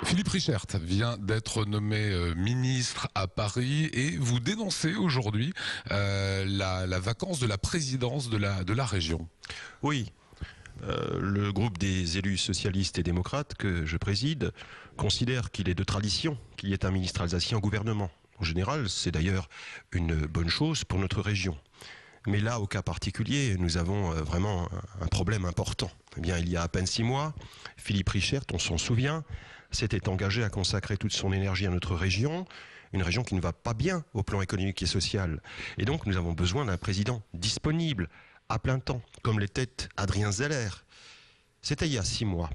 Philippe Richert vient d'être nommé ministre à Paris et vous dénoncez aujourd'hui la vacance de la présidence de la région. Oui, le groupe des élus socialistes et démocrates que je préside considère qu'il est de tradition qu'il y ait un ministre alsacien au gouvernement. En général, c'est d'ailleurs une bonne chose pour notre région. Mais là, au cas particulier, nous avons vraiment un problème important. Eh bien, il y a à peine 6 mois, Philippe Richert, on s'en souvient, s'était engagé à consacrer toute son énergie à notre région, une région qui ne va pas bien au plan économique et social. Et donc, nous avons besoin d'un président disponible, à plein temps, comme l'était Adrien Zeller. C'était il y a 6 mois.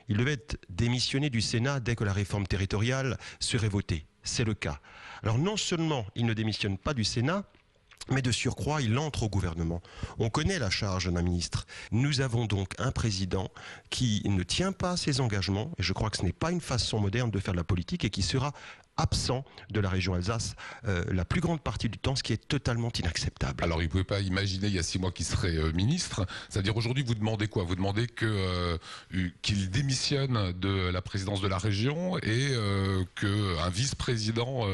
Il devait démissionner du Sénat dès que la réforme territoriale serait votée. C'est le cas. Alors non seulement il ne démissionne pas du Sénat, mais de surcroît, il entre au gouvernement. On connaît la charge d'un ministre. Nous avons donc un président qui ne tient pas ses engagements, et je crois que ce n'est pas une façon moderne de faire de la politique, et qui sera absent de la région Alsace la plus grande partie du temps, ce qui est totalement inacceptable. Alors il ne pouvait pas imaginer il y a 6 mois qu'il serait ministre. C'est-à-dire aujourd'hui vous demandez quoi? Vous demandez qu'il démissionne de la présidence de la région et qu'un vice-président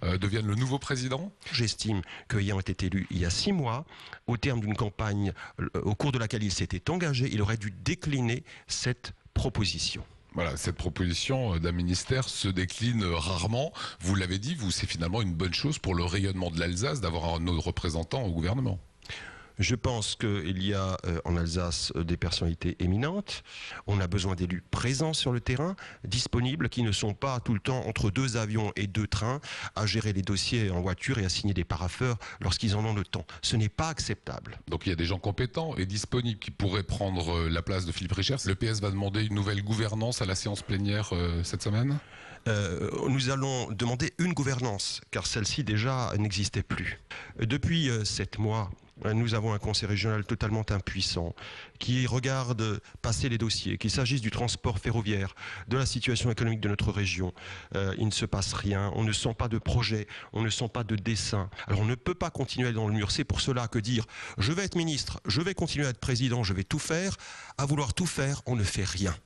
devienne le nouveau président? J'estime qu'ayant été élu il y a 6 mois, au terme d'une campagne au cours de laquelle il s'était engagé, il aurait dû décliner cette proposition. Voilà, cette proposition d'un ministère se décline rarement. Vous l'avez dit, c'est finalement une bonne chose pour le rayonnement de l'Alsace d'avoir un autre représentant au gouvernement. Je pense qu'il y a en Alsace des personnalités éminentes. On a besoin d'élus présents sur le terrain, disponibles, qui ne sont pas tout le temps entre 2 avions et 2 trains à gérer les dossiers en voiture et à signer des parapheurs lorsqu'ils en ont le temps. Ce n'est pas acceptable. Donc il y a des gens compétents et disponibles qui pourraient prendre la place de Philippe Richert. Le PS va demander une nouvelle gouvernance à la séance plénière cette semaine? Nous allons demander une gouvernance, car celle-ci déjà n'existait plus. Depuis 7 mois, nous avons un conseil régional totalement impuissant, qui regarde passer les dossiers, qu'il s'agisse du transport ferroviaire, de la situation économique de notre région. Il ne se passe rien, on ne sent pas de projet, on ne sent pas de dessin. Alors on ne peut pas continuer dans le mur. C'est pour cela que dire « je vais être ministre, je vais continuer à être président, je vais tout faire », à vouloir tout faire, on ne fait rien.